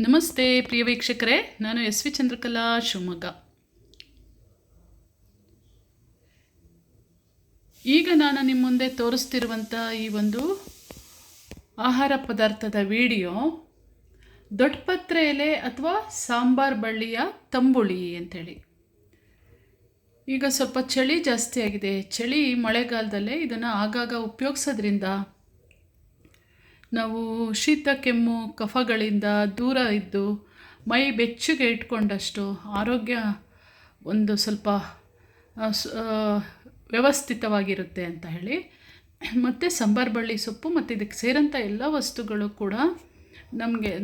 ನಮಸ್ತೆ ಪ್ರಿಯ ವೀಕ್ಷಕರೇ, ನಾನು ಎಸ್ ವಿ ಚಂದ್ರಕಲಾ ಶಿವಮೊಗ್ಗ. ಈಗ ನಾನು ನಿಮ್ಮ ಮುಂದೆ ತೋರಿಸ್ತಿರುವಂಥ ಈ ಒಂದು ಆಹಾರ ಪದಾರ್ಥದ ವಿಡಿಯೋ ದೊಡ್ಡಪತ್ರೆ ಎಲೆ ಅಥವಾ ಸಾಂಬಾರ್ ಬಳ್ಳಿಯ ತಂಬುಳಿ ಅಂಥೇಳಿ. ಈಗ ಸ್ವಲ್ಪ ಚಳಿ ಜಾಸ್ತಿ ಆಗಿದೆ. ಚಳಿ ಮಳೆಗಾಲದಲ್ಲೇ ಇದನ್ನು ಆಗಾಗ ಉಪಯೋಗಿಸೋದ್ರಿಂದ ನಾವು ಶೀತ ಕೆಮ್ಮು ಕಫಗಳಿಂದ ದೂರ ಇದ್ದು ಮೈ ಬೆಚ್ಚಗೆ ಇಟ್ಕೊಂಡಷ್ಟು ಆರೋಗ್ಯ ಒಂದು ಸ್ವಲ್ಪ ವ್ಯವಸ್ಥಿತವಾಗಿರುತ್ತೆ ಅಂತ ಹೇಳಿ. ಮತ್ತು ಸಾಂಬಾರ್ ಬಳ್ಳಿ ಸೊಪ್ಪು ಮತ್ತು ಇದಕ್ಕೆ ಸೇರೋಂಥ ಎಲ್ಲ ವಸ್ತುಗಳು ಕೂಡ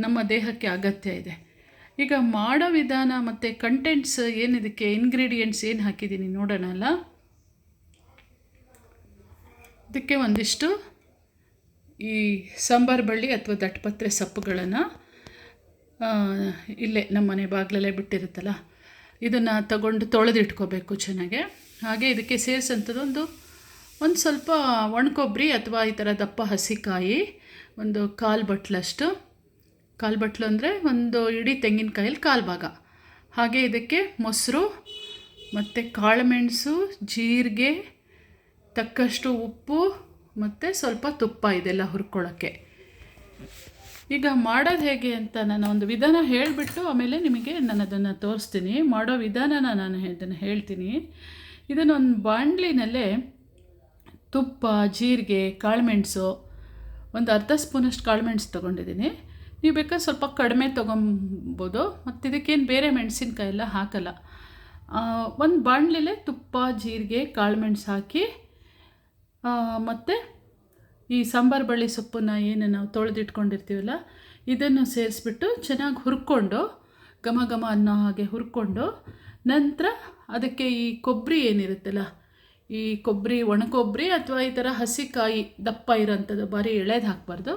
ನಮ್ಮ ದೇಹಕ್ಕೆ ಅಗತ್ಯ ಇದೆ. ಈಗ ಮಾಡೋ ವಿಧಾನ ಮತ್ತು ಕಂಟೆಂಟ್ಸ್ ಏನಿದಕ್ಕೆ ಇಂಗ್ರೀಡಿಯೆಂಟ್ಸ್ ಏನು ಹಾಕಿದ್ದೀನಿ ನೋಡೋಣ ಅಲ್ಲ. ಇದಕ್ಕೆ ಒಂದಿಷ್ಟು ಈ ಸಾಂಬಾರ್ ಬಳ್ಳಿ ಅಥವಾ ದಟ್ಟಪತ್ರೆ ಸೊಪ್ಪುಗಳನ್ನು ಇಲ್ಲೇ ನಮ್ಮ ಮನೆ ಬಾಗಿಲಲ್ಲೇ ಬಿಟ್ಟಿರುತ್ತಲ್ಲ, ಇದನ್ನು ತಗೊಂಡು ತೊಳೆದಿಟ್ಕೋಬೇಕು ಚೆನ್ನಾಗೆ. ಹಾಗೆ ಇದಕ್ಕೆ ಸೇರಿಸೋಂಥದ್ದು ಒಂದು ಸ್ವಲ್ಪ ಒಣಕೊಬ್ಬರಿ ಅಥವಾ ಈ ಥರ ದಪ್ಪ ಹಸಿಕಾಯಿ, ಒಂದು ಕಾಲು ಬಟ್ಲು ಅಂದರೆ ಒಂದು ಇಡೀ ತೆಂಗಿನಕಾಯಲ್ಲಿ ಕಾಲು ಭಾಗ. ಹಾಗೆ ಇದಕ್ಕೆ ಮೊಸರು ಮತ್ತು ಕಾಳುಮೆಣಸು, ಜೀರಿಗೆ, ತಕ್ಕಷ್ಟು ಉಪ್ಪು ಮತ್ತು ಸ್ವಲ್ಪ ತುಪ್ಪ, ಇದೆಲ್ಲ ಹುರ್ಕೊಳ್ಳೋಕ್ಕೆ. ಈಗ ಮಾಡೋದು ಹೇಗೆ ಅಂತ ನಾನು ಒಂದು ವಿಧಾನ ಹೇಳಿಬಿಟ್ಟು ಆಮೇಲೆ ನಿಮಗೆ ನಾನು ಅದನ್ನು ತೋರಿಸ್ತೀನಿ. ಮಾಡೋ ವಿಧಾನನ ನಾನು ಇದನ್ನು ಹೇಳ್ತೀನಿ. ಇದನ್ನೊಂದು ಬಾಣಲಿನಲ್ಲೇ ತುಪ್ಪ, ಜೀರಿಗೆ, ಕಾಳುಮೆಣಸು, ಒಂದು ಅರ್ಧ ಸ್ಪೂನಷ್ಟು ಕಾಳುಮೆಣಸು ತೊಗೊಂಡಿದ್ದೀನಿ. ನೀವು ಬೇಕಾದ್ರೆ ಸ್ವಲ್ಪ ಕಡಿಮೆ ತೊಗೊಬೋದು. ಮತ್ತು ಇದಕ್ಕೇನು ಬೇರೆ ಮೆಣಸಿನ್ಕಾಯಿ ಎಲ್ಲ ಹಾಕಲ್ಲ. ಒಂದು ಬಾಣಲಿಲೇ ತುಪ್ಪ, ಜೀರಿಗೆ, ಕಾಳುಮೆಣಸು ಹಾಕಿ ಮತ್ತು ಈ ಸಾಂಬಾರು ಬಳ್ಳಿ ಸೊಪ್ಪನ್ನು ಏನು ನಾವು ತೊಳೆದಿಟ್ಕೊಂಡಿರ್ತೀವಲ್ಲ ಇದನ್ನು ಸೇರಿಸ್ಬಿಟ್ಟು ಚೆನ್ನಾಗಿ ಹುರ್ಕೊಂಡು ಘಮ ಘಮ ಅನ್ನೋ ಹಾಗೆ ಹುರ್ಕೊಂಡು, ನಂತರ ಅದಕ್ಕೆ ಈ ಕೊಬ್ಬರಿ ಏನಿರುತ್ತಲ್ಲ, ಈ ಕೊಬ್ಬರಿ, ಒಣಕೊಬ್ಬರಿ ಅಥವಾ ಈ ಥರ ಹಸಿಕಾಯಿ ದಪ್ಪ ಇರೋಂಥದ್ದು, ಭಾರಿ ಎಳೆದು ಹಾಕಬಾರ್ದು,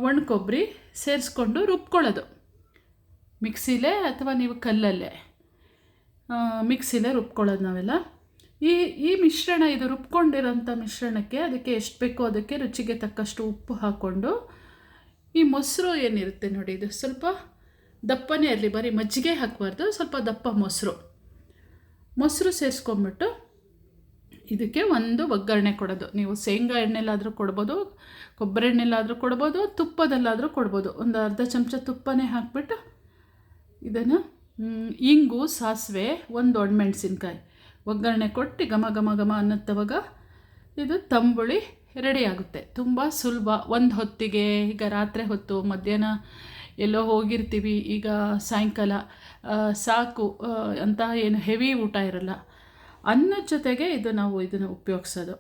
ಒಣಕೊಬ್ಬರಿ ಸೇರಿಸ್ಕೊಂಡು ರುಬ್ಕೊಳ್ಳೋದು ಮಿಕ್ಸಿಲೇ ಅಥವಾ ನೀವು ಕಲ್ಲಲ್ಲೇ ಮಿಕ್ಸಿಲೇ ರುಬ್ಕೊಳ್ಳೋದು ನಾವೆಲ್ಲ. ಈ ಮಿಶ್ರಣ, ಇದು ರುಬ್ಕೊಂಡಿರೋಂಥ ಮಿಶ್ರಣಕ್ಕೆ ಅದಕ್ಕೆ ಎಷ್ಟು ಬೇಕೋ ಅದಕ್ಕೆ ರುಚಿಗೆ ತಕ್ಕಷ್ಟು ಉಪ್ಪು ಹಾಕ್ಕೊಂಡು, ಈ ಮೊಸರು ಏನಿರುತ್ತೆ ನೋಡಿ, ಇದು ಸ್ವಲ್ಪ ದಪ್ಪನೇ ಇರಲಿ, ಬರೀ ಮಜ್ಜಿಗೆ ಹಾಕಬಾರ್ದು, ಸ್ವಲ್ಪ ದಪ್ಪ ಮೊಸರು ಸೇರಿಸ್ಕೊಂಬಿಟ್ಟು ಇದಕ್ಕೆ ಒಂದು ಒಗ್ಗರಣೆ ಕೊಡೋದು. ನೀವು ಶೇಂಗಾ ಎಣ್ಣೆಲಾದರೂ ಕೊಡ್ಬೋದು, ಕೊಬ್ಬರಿ ಎಣ್ಣೆಲಾದರೂ ಕೊಡ್ಬೋದು, ತುಪ್ಪದಲ್ಲಾದರೂ ಕೊಡ್ಬೋದು. ಒಂದು ಅರ್ಧ ಚಮಚ ತುಪ್ಪನೇ ಹಾಕಿಬಿಟ್ಟು ಇದನ್ನು ಇಂಗು, ಸಾಸಿವೆ, ಒಂದು ಒಣಮೆಣಸಿನ್ಕಾಯಿ ಒಗ್ಗರಣೆ ಕೊಟ್ಟು ಘಮ ಘಮ ಘಮ ಅನ್ನತ್ತವಾಗ ಇದು ತಂಬುಳಿ ರೆಡಿ ಆಗುತ್ತೆ. ತುಂಬ ಸುಲಭ. ಒಂದು ಹೊತ್ತಿಗೆ, ಈಗ ರಾತ್ರಿ ಹೊತ್ತು, ಮಧ್ಯಾಹ್ನ ಎಲ್ಲೋ ಹೋಗಿರ್ತೀವಿ, ಈಗ ಸಾಯಂಕಾಲ ಸಾಕು ಅಂತ ಏನು ಹೆವಿ ಊಟ ಇರಲ್ಲ, ಅನ್ನದ ಜೊತೆಗೆ ನಾವು ಇದನ್ನು ಉಪಯೋಗಿಸೋದು.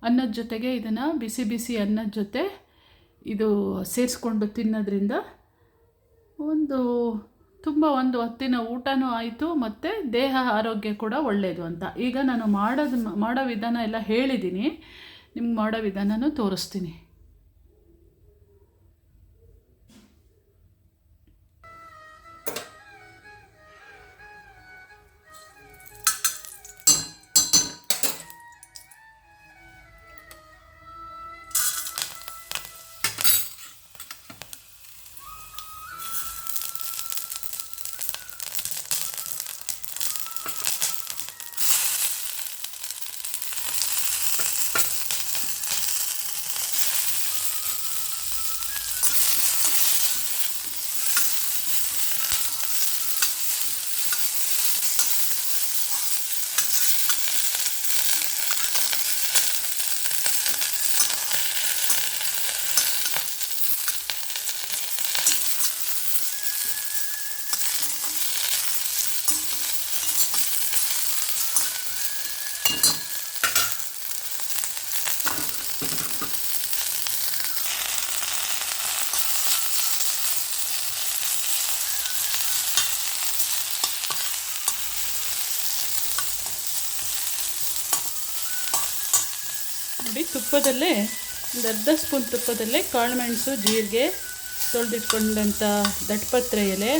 ಅನ್ನದ ಜೊತೆಗೆ ಇದನ್ನು ಬಿಸಿ ಬಿಸಿ ಅನ್ನದ ಜೊತೆ ಇದು ಸೇರಿಸ್ಕೊಂಡು ತಿನ್ನೋದ್ರಿಂದ ಒಂದು ಹೊತ್ತಿನ ಊಟನೂ ಆಯಿತು ಮತ್ತು ದೇಹ ಆರೋಗ್ಯ ಕೂಡ ಒಳ್ಳೆಯದು ಅಂತ. ಈಗ ನಾನು ಮಾಡೋ ವಿಧಾನ ಎಲ್ಲ ಹೇಳಿದ್ದೀನಿ, ನಿಮ್ಗೆ ಮಾಡೋ ವಿಧಾನನೂ ತೋರಿಸ್ತೀನಿ. ನೋಡಿ, ತುಪ್ಪದಲ್ಲೇ ಒಂದು ಅರ್ಧ ಸ್ಪೂನ್ ತುಪ್ಪದಲ್ಲೇ ಕಾಳುಮೆಣಸು, ಜೀರಿಗೆ, ತೊಳೆದಿಟ್ಕೊಂಡಂಥ ದಟ್ಟಪತ್ರೆ ಎಲೆ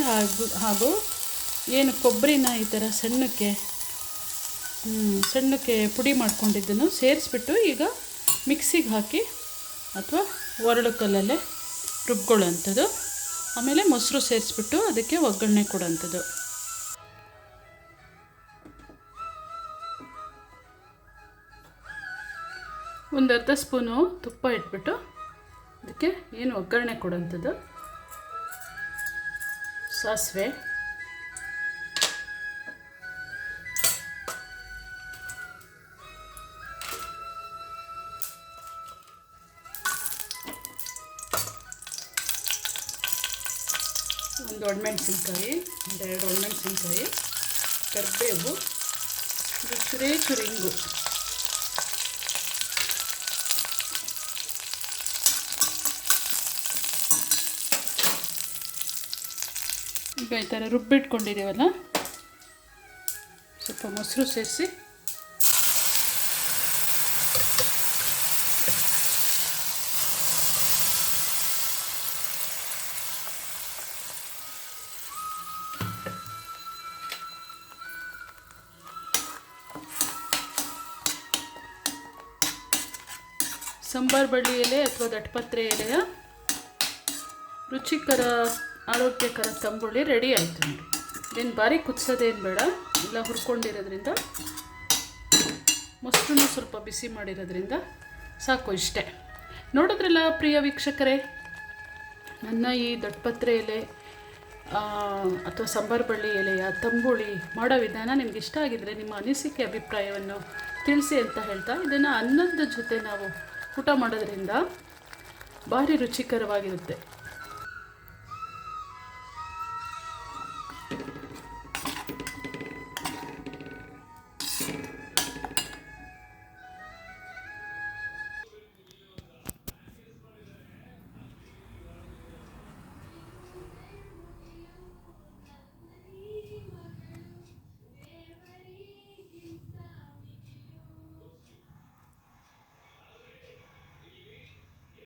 ಹಾಗೂ ಏನು ಕೊಬ್ಬರಿನ ಈ ಥರ ಸಣ್ಣಕ್ಕೆ ಪುಡಿ ಮಾಡ್ಕೊಂಡಿದ್ದನ್ನು ಸೇರಿಸ್ಬಿಟ್ಟು ಈಗ ಮಿಕ್ಸಿಗೆ ಹಾಕಿ ಅಥವಾ ಒರಳು ಕಲ್ಲಲ್ಲೇ ರುಬ್ಕೊಳ್ಳೋಂಥದ್ದು. ಆಮೇಲೆ ಮೊಸರು ಸೇರಿಸ್ಬಿಟ್ಟು ಅದಕ್ಕೆ ಒಗ್ಗರಣೆ ಕೊಡೋಂಥದ್ದು. ಒಂದು ಅರ್ಧ ಸ್ಪೂನು ತುಪ್ಪ ಇಟ್ಬಿಟ್ಟು ಅದಕ್ಕೆ ಏನು ಒಗ್ಗರಣೆ ಕೊಡೋಂಥದ್ದು. ಸಾಸಿವೆ, ಒಂದು ಒಣಮೆಣಸಿನ್ಕಾಯಿ, ಒಂದೆರಡು ಒಣಮೆಣಸಿನ್ಕಾಯಿ, ಕರಿಬೇವು, ಚೂರು ಇಂಗು, ಈಗ ಈ ಥರ ರುಬ್ಬಿಟ್ಕೊಂಡಿದ್ದೀವಲ್ಲ, ಸ್ವಲ್ಪ ಮೊಸರು ಸೇರಿಸಿ ಸಂಬಾರ ಬಳ್ಳಿ ಎಲೆ ಅಥವಾ ದಟ್ಟಪತ್ರೆ ಎಲೆಯ ರುಚಿಕರ ಆರೋಗ್ಯಕರ ತಂಬುಳಿ ರೆಡಿ ಆಯಿತು ನೋಡಿ. ಇದೇನು ಭಾರಿ ಕುದಿಸೋದೇನು ಬೇಡ, ಎಲ್ಲ ಹುರ್ಕೊಂಡಿರೋದ್ರಿಂದ, ಮೊಸರನ್ನು ಸ್ವಲ್ಪ ಬಿಸಿ ಮಾಡಿರೋದ್ರಿಂದ ಸಾಕು, ಇಷ್ಟೇ. ನೋಡಿದ್ರಲ್ಲ ಪ್ರಿಯ ವೀಕ್ಷಕರೇ, ನನ್ನ ಈ ದಟ್ಟಪತ್ರೆ ಎಲೆ ಅಥವಾ ಸಂಬಾರ ಬಳ್ಳಿ ಎಲೆಯ ತಂಬುಳಿ ಮಾಡೋ ವಿಧಾನ ನಿಮ್ಗೆ ಇಷ್ಟ ಆಗಿದ್ದರೆ ನಿಮ್ಮ ಅನಿಸಿಕೆ ಅಭಿಪ್ರಾಯವನ್ನು ತಿಳಿಸಿ ಅಂತ ಹೇಳ್ತಾ, ಇದನ್ನು ಅನ್ನದ ಜೊತೆ ನಾವು ಊಟ ಮಾಡೋದ್ರಿಂದ ಭಾರಿ ರುಚಿಕರವಾಗಿರುತ್ತೆ.